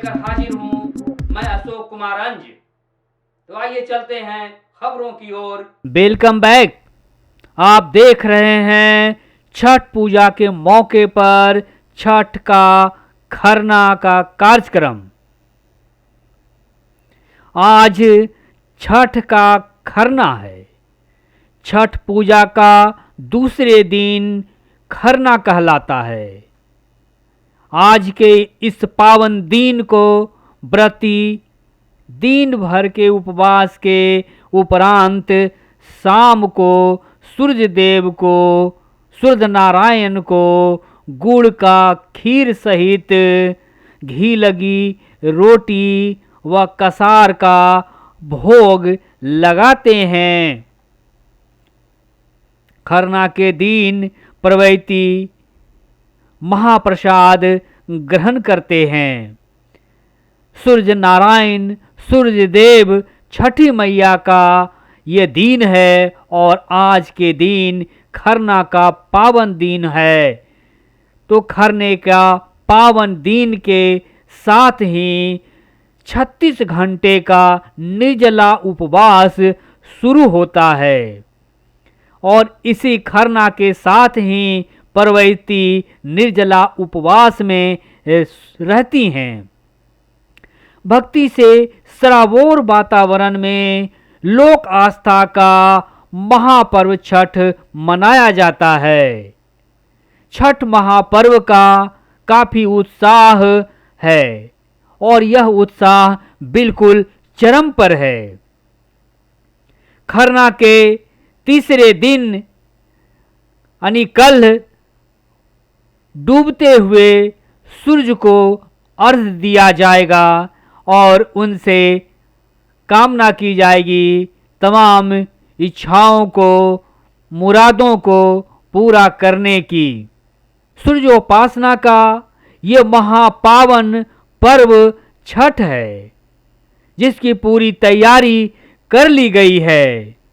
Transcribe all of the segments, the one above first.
लेकर हाजिर हूँ मैं अशोक कुमार अंज। तो आइए चलते हैं खबरों की ओर। Welcome back. आप देख रहे हैं छठ पूजा के मौके पर छठ का खरना का कार्यक्रम। आज छठ का खरना है। छठ पूजा का दूसरे दिन खरना कहलाता है। आज के इस पावन दिन को व्रती दिन भर के उपवास के उपरांत शाम को सूर्य देव को, सूर्य नारायण को गुड़ का खीर सहित घी लगी रोटी व कसार का भोग लगाते हैं। खरना के दिन प्रवैती महाप्रसाद ग्रहण करते हैं। सूर्य नारायण, सूर्य देव, छठी मैया का ये दिन है और आज के दिन खरना का पावन दिन है। तो खरने का पावन दिन के साथ ही 36 घंटे का निर्जला उपवास शुरू होता है और इसी खरना के साथ ही परवैती निर्जला उपवास में रहती हैं। भक्ति से सराबोर वातावरण में लोक आस्था का महापर्व छठ मनाया जाता है। छठ महापर्व का काफी उत्साह है और यह उत्साह बिल्कुल चरम पर है। खरना के तीसरे दिन यानी कल डूबते हुए सूर्य को अर्घ्य दिया जाएगा और उनसे कामना की जाएगी तमाम इच्छाओं को, मुरादों को पूरा करने की। सूर्योपासना का ये महापावन पर्व छठ है जिसकी पूरी तैयारी कर ली गई है।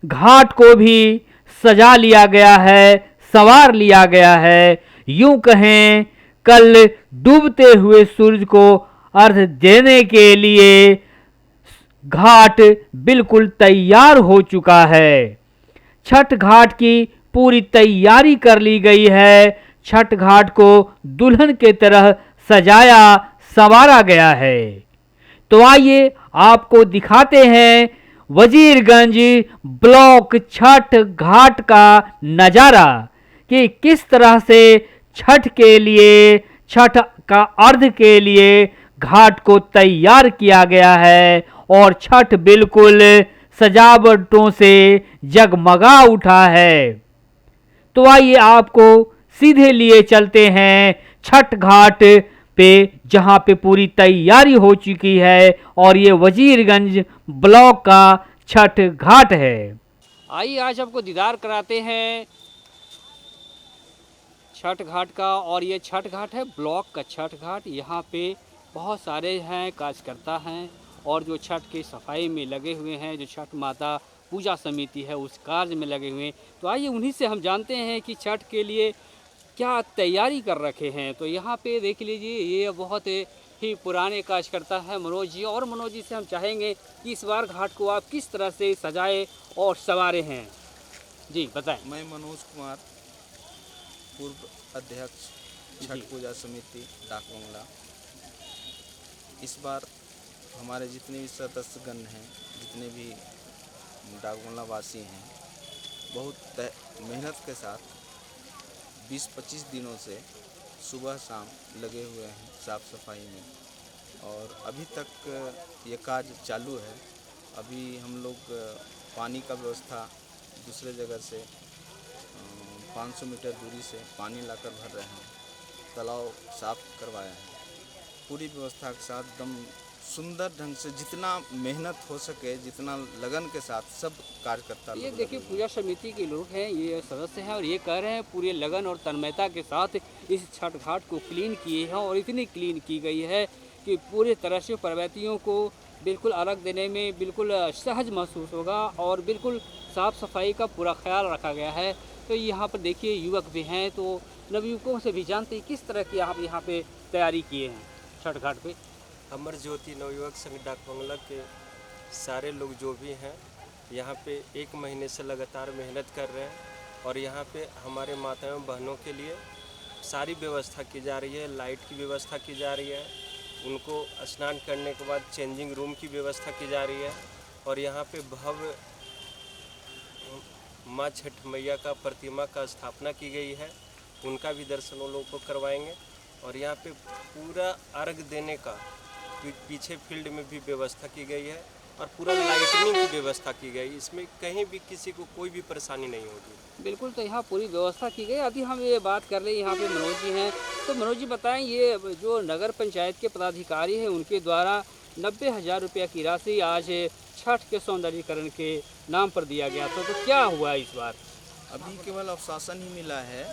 घाट को भी सजा लिया गया है, संवार लिया गया है। यूं कहें कल डूबते हुए सूरज को अर्घ देने के लिए घाट बिल्कुल तैयार हो चुका है। छठ घाट की पूरी तैयारी कर ली गई है। छठ घाट को दुल्हन के तरह सजाया संवारा गया है। तो आइए आपको दिखाते हैं वजीरगंज ब्लॉक छठ घाट का नज़ारा कि किस तरह से छठ के लिए, छठ का अर्घ के लिए घाट को तैयार किया गया है और छठ बिल्कुल सजावटों से जगमगा उठा है। तो आइए आपको सीधे लिए चलते हैं छठ घाट पे, जहां पे पूरी तैयारी हो चुकी है और ये वजीरगंज ब्लॉक का छठ घाट है। आइए आज आपको दीदार कराते हैं छठ घाट का। और ये छठ घाट है ब्लॉक का छठ घाट। यहाँ पे बहुत सारे हैं कार्यकर्ता हैं और जो छठ की सफाई में लगे हुए हैं, जो छठ माता पूजा समिति है उस कार्य में लगे हुए हैं। तो आइए उन्हीं से हम जानते हैं कि छठ के लिए क्या तैयारी कर रखे हैं। तो यहाँ पे देख लीजिए, ये बहुत ही पुराने कार्यकर्ता हैं मनोज जी, और मनोज जी से हम चाहेंगे कि इस बार घाट को आप किस तरह से सजाए और संवारे हैं। जी बताएं। मैं मनोज कुमार, पूर्व अध्यक्ष छठ पूजा समिति डाक बंगला। इस बार हमारे जितने भी सदस्यगण हैं, जितने भी डाक बंगला वासी हैं, बहुत मेहनत के साथ 20-25 दिनों से सुबह शाम लगे हुए हैं साफ़ सफाई में। और अभी तक ये कार्य चालू है। अभी हम लोग पानी का व्यवस्था दूसरे जगह से 500 मीटर दूरी से पानी लाकर भर रहे हैं, तालाब साफ करवाए हैं। पूरी व्यवस्था के साथ एकदम सुंदर ढंग से, जितना मेहनत हो सके, जितना लगन के साथ सब कार्यकर्ता। ये देखिए पूजा समिति के लोग हैं, ये सदस्य हैं और ये कह रहे हैं पूरे लगन और तन्मयता के साथ इस छठ घाट को क्लीन किए हैं और इतनी क्लीन की गई है कि पूरे तरह से पर्वतियों को बिल्कुल अर्घ देने में बिल्कुल सहज महसूस होगा और बिल्कुल साफ़ सफाई का पूरा ख्याल रखा गया है। तो यहाँ पर देखिए युवक भी हैं, तो नवयुवकों से भी जानते हैं किस तरह की आप यहाँ पे तैयारी किए हैं छठ घाट पे। अमर ज्योति नवयुवक संघ डाक बंगला के सारे लोग जो भी हैं यहाँ पे 1 महीने से लगातार मेहनत कर रहे हैं और यहाँ पे हमारे माताओं बहनों के लिए सारी व्यवस्था की जा रही है। लाइट की व्यवस्था की जा रही है, उनको स्नान करने के बाद चेंजिंग रूम की व्यवस्था की जा रही है और यहाँ पे भव्य माँ छठ मैया का प्रतिमा का स्थापना की गई है, उनका भी दर्शन वो लोग को करवाएंगे। और यहाँ पे पूरा अर्घ देने का पीछे फील्ड में भी व्यवस्था की गई है और पूरा लाइटनिंग की व्यवस्था की गई। इसमें कहीं भी किसी को कोई भी परेशानी नहीं होगी। बिल्कुल, तो यहाँ पूरी व्यवस्था की गई। अभी हम ये बात कर रहे हैं, यहाँ पे मनोज जी हैं, तो मनोज जी बताएं, ये जो नगर पंचायत के पदाधिकारी हैं उनके द्वारा 90,000 रुपया की राशि आज छठ के सौंदर्यीकरण के नाम पर दिया गया था, तो क्या हुआ इस बार? अभी केवल अवशासन ही मिला है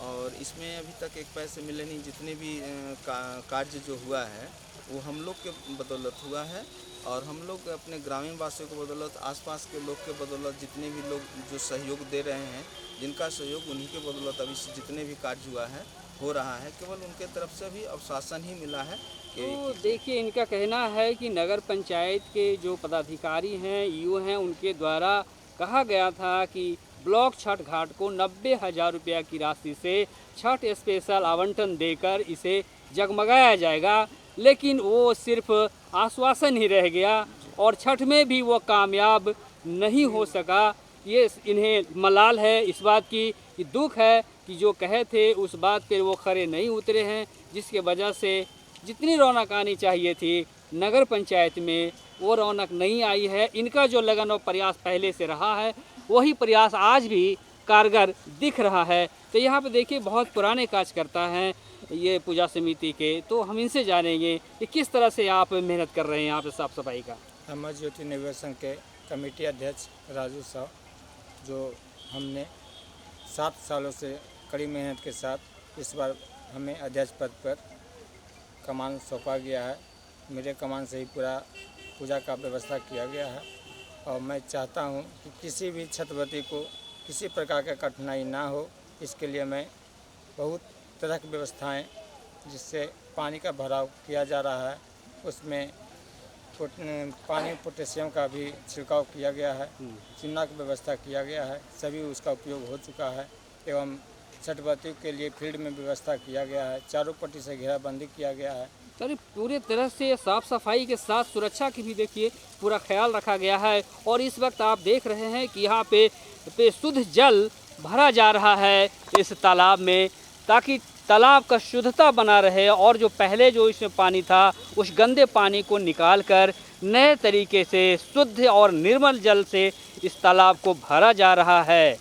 और इसमें अभी तक एक पैसे मिले नहीं। जितने भी कार्य जो हुआ है वो हम लोग के बदौलत हुआ है और हम लोग अपने ग्रामीण वासियों के बदौलत, आसपास के लोग के बदौलत, जितने भी लोग जो सहयोग दे रहे हैं, जिनका सहयोग, उन्हीं के बदौलत अभी जितने भी कार्य हुआ है हो रहा है। केवल उनके तरफ से भी अवशासन ही मिला है। तो देखिए, इनका कहना है कि नगर पंचायत के जो पदाधिकारी हैं, ईओ हैं, उनके द्वारा कहा गया था कि ब्लॉक छठ घाट को 90,000 रुपया की राशि से छठ स्पेशल आवंटन देकर इसे जगमगाया जाएगा, लेकिन वो सिर्फ आश्वासन ही रह गया और छठ में भी वो कामयाब नहीं हो सका। ये इन्हें मलाल है इस बात की, कि दुख है कि जो कहे थे उस बात पे वो खरे नहीं उतरे हैं, जिसके वजह से जितनी रौनक आनी चाहिए थी नगर पंचायत में वो रौनक नहीं आई है। इनका जो लगन और प्रयास पहले से रहा है वही प्रयास आज भी कारगर दिख रहा है। तो यहाँ पे देखिए बहुत पुराने कार्यकर्ता हैं ये पूजा समिति के, तो हम इनसे जानेंगे कि किस तरह से आप मेहनत कर रहे हैं यहाँ पे साफ़ सफाई का। अमर ज्योति नवयुवक संघ के कमेटी अध्यक्ष राजू साहब, जो हमने 7 सालों से कड़ी मेहनत के साथ इस बार हमें अध्यक्ष पद पर कमान सौंपा गया है। मेरे कमान से ही पूरा पूजा का व्यवस्था किया गया है और मैं चाहता हूँ कि किसी भी छठवती को किसी प्रकार का कठिनाई ना हो। इसके लिए मैं बहुत तरह की व्यवस्थाएं जिससे पानी का भराव किया जा रहा है, उसमें पानी में पोटेशियम का भी छिड़काव किया गया है, चूना की व्यवस्था किया गया है, सभी उसका उपयोग हो चुका है। एवं छठवतियों के लिए फील्ड में व्यवस्था किया गया है, चारों पट्टी से घेराबंदी किया गया है। चलिए पूरे तरह से साफ सफाई के साथ सुरक्षा की भी देखिए पूरा ख्याल रखा गया है। और इस वक्त आप देख रहे हैं कि यहाँ पे शुद्ध जल भरा जा रहा है इस तालाब में, ताकि तालाब का शुद्धता बना रहे और जो पहले जो इसमें पानी था उस गंदे पानी को निकाल कर नए तरीके से शुद्ध और निर्मल जल से इस तालाब को भरा जा रहा है।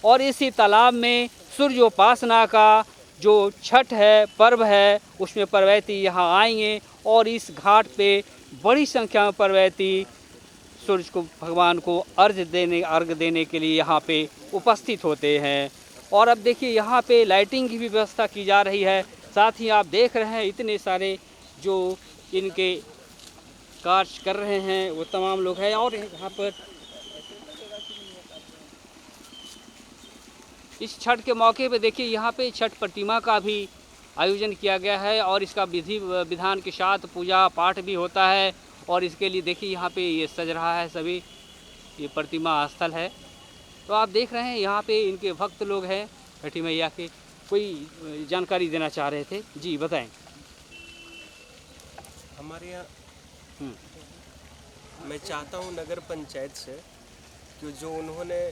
और इसी तालाब में सूर्योपासना का जो छठ है, पर्व है, उसमें परवैती यहाँ आएंगे और इस घाट पे बड़ी संख्या में परवैती सूर्य को भगवान को अर्घ देने के लिए यहाँ पे उपस्थित होते हैं। और अब देखिए यहाँ पे लाइटिंग की भी व्यवस्था की जा रही है। साथ ही आप देख रहे हैं इतने सारे जो इनके कार्य कर रहे हैं वो तमाम लोग हैं। और यहाँ पर इस छठ के मौके पे देखिए यहाँ पे छठ प्रतिमा का भी आयोजन किया गया है और इसका विधि विधान के साथ पूजा पाठ भी होता है। और इसके लिए देखिए यहाँ पे ये सज रहा है, सभी ये प्रतिमा स्थल है। तो आप देख रहे हैं यहाँ पे इनके भक्त लोग हैं छठी मैया के। कोई जानकारी देना चाह रहे थे, जी बताएं। हमारे यहाँ मैं चाहता हूँ नगर पंचायत से कि जो उन्होंने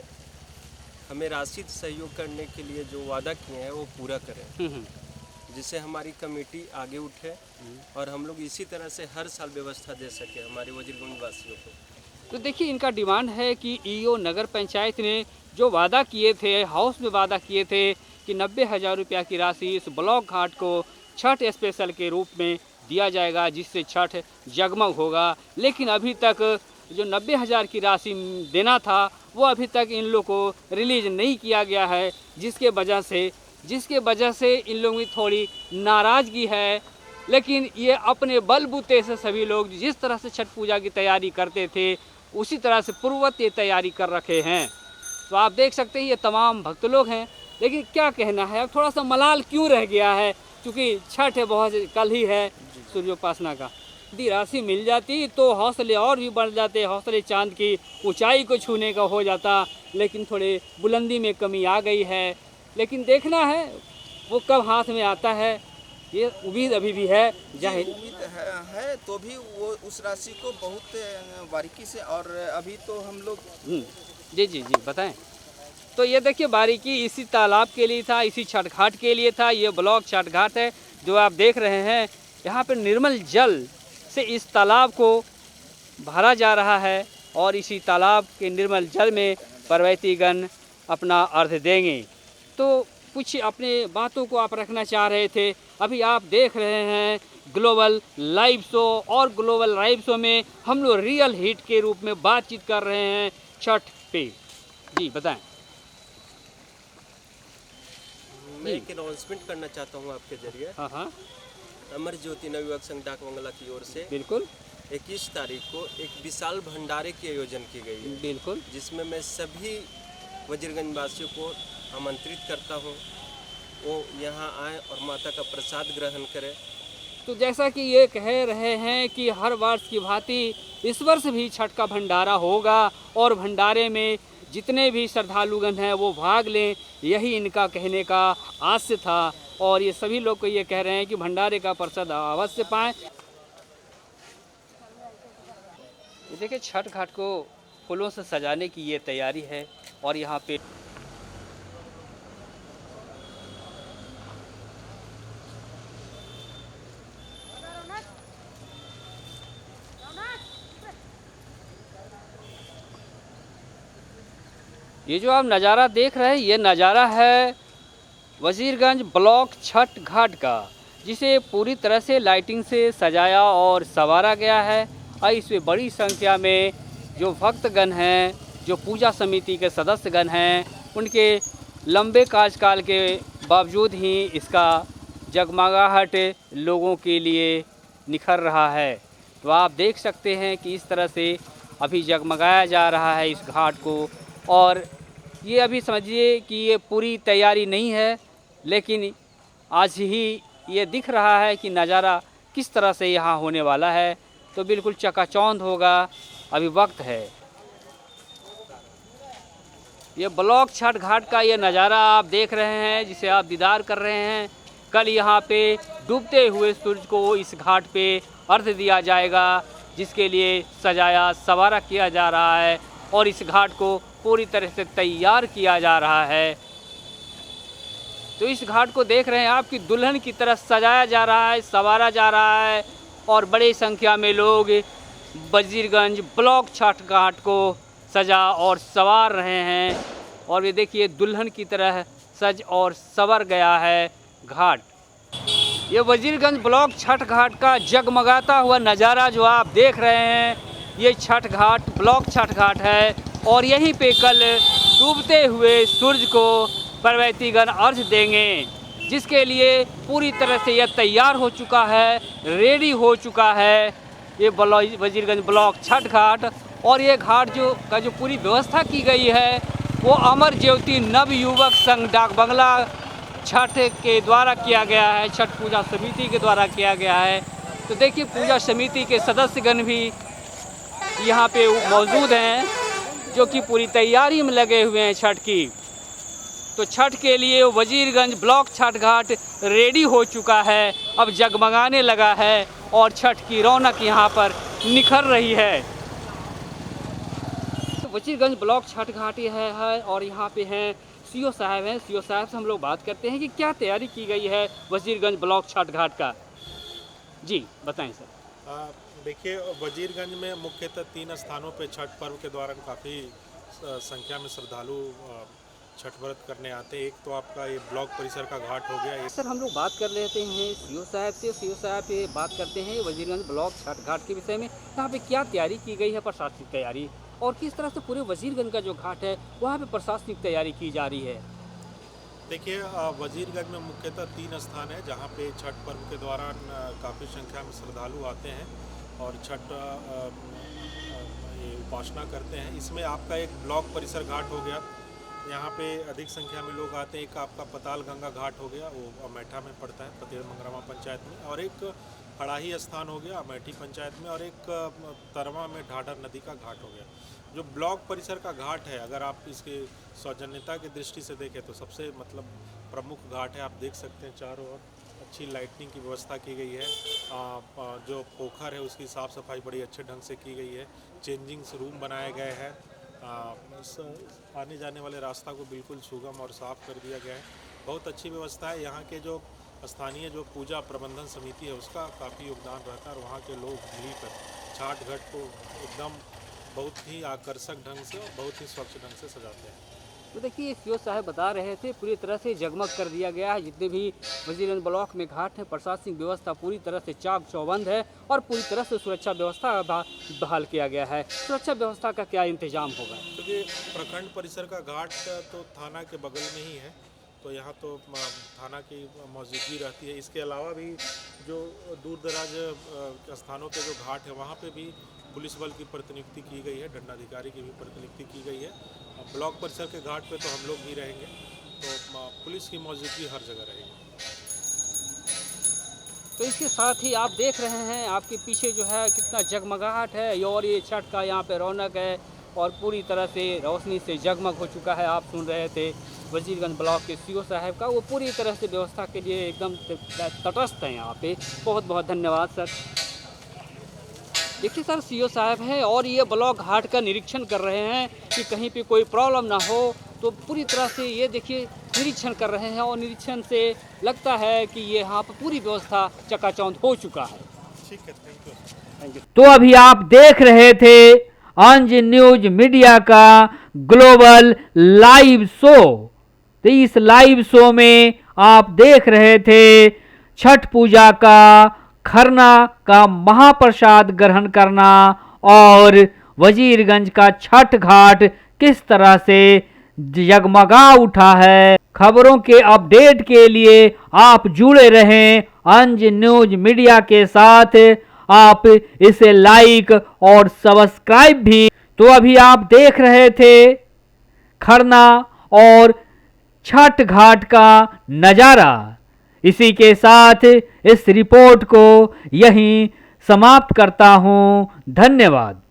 हमें राशि सहयोग करने के लिए जो वादा किए हैं वो पूरा करें, जिससे हमारी कमेटी आगे उठे और हम लोग इसी तरह से हर साल व्यवस्था दे सके हमारे वजीरगंज वासियों को। तो देखिए इनका डिमांड है कि ईओ नगर पंचायत ने जो वादा किए थे, हाउस में वादा किए थे कि 90,000 रुपया की राशि इस ब्लॉक घाट को छठ स्पेशल के रूप में दिया जाएगा, जिससे छठ जगमग होगा। लेकिन अभी तक जो 90,000 की राशि देना था वो अभी तक इन लोगों को रिलीज नहीं किया गया है, जिसके वजह से इन लोगों की थोड़ी नाराज़गी है। लेकिन ये अपने बलबूते से सभी लोग जिस तरह से छठ पूजा की तैयारी करते थे उसी तरह से पूर्ववत ये तैयारी कर रखे हैं। तो आप देख सकते हैं ये तमाम भक्त लोग हैं। लेकिन क्या कहना है, अब थोड़ा सा मलाल क्यों रह गया है, क्योंकि छठ है बहुत कल ही है सूर्योपासना का। यदि राशि मिल जाती तो हौसले और भी बढ़ जाते, हौसले चांद की ऊंचाई को छूने का हो जाता। लेकिन थोड़े बुलंदी में कमी आ गई है। लेकिन देखना है वो कब हाथ में आता है, ये उम्मीद अभी भी है। जाहिर उम्मीद है तो भी वो उस राशि को बहुत बारीकी से, और अभी तो हम लोग जी बताएं। तो ये देखिए बारीकी इसी तालाब के लिए था, इसी छठ घाट के लिए था। ये ब्लॉक छठ घाट है जो आप देख रहे हैं। यहाँ पर निर्मल जल से इस तालाब को भरा जा रहा है और इसी तालाब के निर्मल जल में परवैतीगण अपना अर्घ देंगे। तो कुछ अपने बातों को आप रखना चाह रहे थे। अभी आप देख रहे हैं ग्लोबल लाइव शो, और ग्लोबल लाइव शो में हम लोग रियल हिट के रूप में बातचीत कर रहे हैं छठ पे। जी बताएं। मैं एक अनाउंसमेंट करना चाहता हूँ आपके जरिए। हाँ अमर ज्योति नवयुवक संघ डाकबंगला की ओर से बिल्कुल 21 तारीख को एक विशाल भंडारे की आयोजन की गई है, बिल्कुल, जिसमें मैं सभी वजीरगंज वासियों को आमंत्रित करता हूँ वो यहाँ आए और माता का प्रसाद ग्रहण करें। तो जैसा कि ये कह रहे हैं कि हर वर्ष की भांति इस वर्ष भी छठ का भंडारा होगा और भंडारे में जितने भी श्रद्धालुगण हैं वो भाग लें, यही इनका कहने का आशय था। और ये सभी लोग को ये कह रहे हैं कि भंडारे का प्रसाद अवश्य पाएँ। देखिए छठ घाट को फूलों से सजाने की ये तैयारी है और यहाँ पे ये जो आप नज़ारा देख रहे हैं ये नज़ारा है वजीरगंज ब्लॉक छठ घाट का, जिसे पूरी तरह से लाइटिंग से सजाया और संवारा गया है। और इसमें बड़ी संख्या में जो भक्तगण हैं, जो पूजा समिति के सदस्यगण हैं, उनके लंबे कार्यकाल के बावजूद ही इसका जगमगाहट लोगों के लिए निखर रहा है। तो आप देख सकते हैं कि इस तरह से अभी जगमगाया जा रहा है इस घाट को। और ये अभी समझिए कि ये पूरी तैयारी नहीं है, लेकिन आज ही ये दिख रहा है कि नज़ारा किस तरह से यहाँ होने वाला है। तो बिल्कुल चकाचौंध होगा, अभी वक्त है। ये ब्लॉक छठ घाट का ये नज़ारा आप देख रहे हैं, जिसे आप दीदार कर रहे हैं। कल यहाँ पे डूबते हुए सूरज को इस घाट पे अर्घ्य दिया जाएगा, जिसके लिए सजाया सवारा किया जा रहा है और इस घाट को पूरी तरह से तैयार किया जा रहा है। तो इस घाट को देख रहे हैं आप कि दुल्हन की तरह सजाया जा रहा है, संवारा जा रहा है और बड़ी संख्या में लोग वजीरगंज ब्लॉक छठ घाट को सजा और संवार रहे हैं। और ये देखिए दुल्हन की तरह सज और संवर गया है घाट। ये वजीरगंज ब्लॉक छठ घाट का जगमगाता हुआ नज़ारा जो आप देख रहे हैं, ये छठ घाट ब्लॉक छठ घाट है। और यहीं पे कल डूबते हुए सूरज को पर्वतीगण अर्घ्य देंगे, जिसके लिए पूरी तरह से यह तैयार हो चुका है, रेडी हो चुका है ये वजीरगंज ब्लॉक छठ घाट। और ये घाट जो पूरी व्यवस्था की गई है वो अमर ज्योति नवयुवक संघ डाक बंगला छठ के द्वारा किया गया है, छठ पूजा समिति के द्वारा किया गया है। तो देखिए पूजा समिति के सदस्यगण भी यहाँ पे मौजूद हैं, जो कि पूरी तैयारी में लगे हुए हैं छठ की। तो छठ के लिए वजीरगंज ब्लॉक छठ घाट रेडी हो चुका है, अब जगमगाने लगा है और छठ की रौनक यहाँ पर निखर रही है। तो वजीरगंज ब्लॉक छठ घाट ये है और यहाँ पे हैं सीओ साहब हैं। सीओ साहब से हम लोग बात करते हैं कि क्या तैयारी की गई है वजीरगंज ब्लॉक छठ घाट का। जी बताएं सर। देखिए वजीरगंज में मुख्यतः 3 स्थानों पे छठ पर्व के दौरान काफ़ी संख्या में श्रद्धालु छठ व्रत करने आते हैं। एक तो आपका ये ब्लॉक परिसर का घाट हो गया। सर हम लोग बात कर लेते हैं सीओ साहब से। सीओ साहब से बात करते हैं वजीरगंज ब्लॉक छठ घाट के विषय में। यहाँ पे क्या तैयारी की गई है, प्रशासनिक तैयारी, और किस तरह से पूरे वजीरगंज का जो घाट है वहाँ पे प्रशासनिक तैयारी की जा रही है। देखिए वजीरगंज में मुख्यतः 3 स्थान है जहाँ पे छठ पर्व के दौरान काफ़ी संख्या में श्रद्धालु आते हैं और छठ उपासना करते हैं। इसमें आपका एक ब्लॉक परिसर घाट हो गया, यहाँ पे अधिक संख्या में लोग आते हैं। एक आपका पताल गंगा घाट हो गया, वो अमेठा में पड़ता है पतेड़ मंगरामा पंचायत में, और एक हड़ाही स्थान हो गया अमेठी पंचायत में, और एक तरवा में ढाढर नदी का घाट हो गया। जो ब्लॉक परिसर का घाट है, अगर आप इसके सौजन्यता की दृष्टि से देखें तो सबसे प्रमुख घाट है। आप देख सकते हैं चारों ओर अच्छी लाइटनिंग की व्यवस्था की गई है। जो पोखर है उसकी साफ़ सफाई बड़ी अच्छे ढंग से की गई है। चेंजिंग रूम बनाए गए हैं। आने जाने वाले रास्ता को बिल्कुल सुगम और साफ़ कर दिया गया है। बहुत अच्छी व्यवस्था है। यहाँ के जो स्थानीय जो पूजा प्रबंधन समिति है उसका काफ़ी योगदान रहता है और वहाँ के लोग मिलकर छठ घाट को एकदम बहुत ही आकर्षक ढंग से और बहुत ही स्वच्छ ढंग से सजाते हैं। तो देखिए सीओ साहब बता रहे थे पूरी तरह से जगमग कर दिया गया है। जितने भी वजीरगंज ब्लॉक में घाट है, प्रशासनिक व्यवस्था पूरी तरह से चाक चौबंद है और पूरी तरह से सुरक्षा व्यवस्था बहाल किया गया है। सुरक्षा व्यवस्था का क्या इंतजाम होगा? क्योंकि प्रखंड परिसर का घाट तो थाना के बगल में ही है, तो यहाँ तो थाना की मौजूदगी रहती है। इसके अलावा भी जो दूर दराज स्थानों पे जो घाट है वहाँ पे भी पुलिस बल की प्रतिनियुक्ति की गई है, दंडाधिकारी की भी प्रतिनियुक्ति की गई है। ब्लॉक परिसर के घाट पे तो हम लोग भी रहेंगे, तो पुलिस की मौजूदगी हर जगह रहेगी। तो इसके साथ ही आप देख रहे हैं आपके पीछे जो है कितना जगमगाहट है और ये छठ का यहाँ पे रौनक है और पूरी तरह से रोशनी से जगमग हो चुका है। आप सुन रहे थे वजीरगंज ब्लॉक के सीओ साहब का, वो पूरी तरह से व्यवस्था के लिए एकदम तटस्थ है यहाँ पे। बहुत बहुत धन्यवाद सर। देखिए सर सीओ साहब हैं और ये ब्लॉक घाट का निरीक्षण कर रहे हैं कि कहीं पे कोई प्रॉब्लम ना हो, तो पूरी तरह से ये देखिए निरीक्षण कर रहे हैं और निरीक्षण से लगता है कि ये यहाँ पर पूरी व्यवस्था चकाचौंध हो चुका है। ठीक है, थैंक यू। तो अभी आप देख रहे थे अंज न्यूज मीडिया का ग्लोबल लाइव शो। तो इस लाइव शो में आप देख रहे थे छठ पूजा का खरना का महाप्रसाद ग्रहण करना और वजीरगंज का छठ घाट किस तरह से जगमगा उठा है। खबरों के अपडेट के लिए आप जुड़े रहें अंज न्यूज मीडिया के साथ। आप इसे लाइक और सब्सक्राइब भी तो अभी आप देख रहे थे खरना और छठ घाट का नज़ारा। इसी के साथ इस रिपोर्ट को यहीं समाप्त करता हूं। धन्यवाद।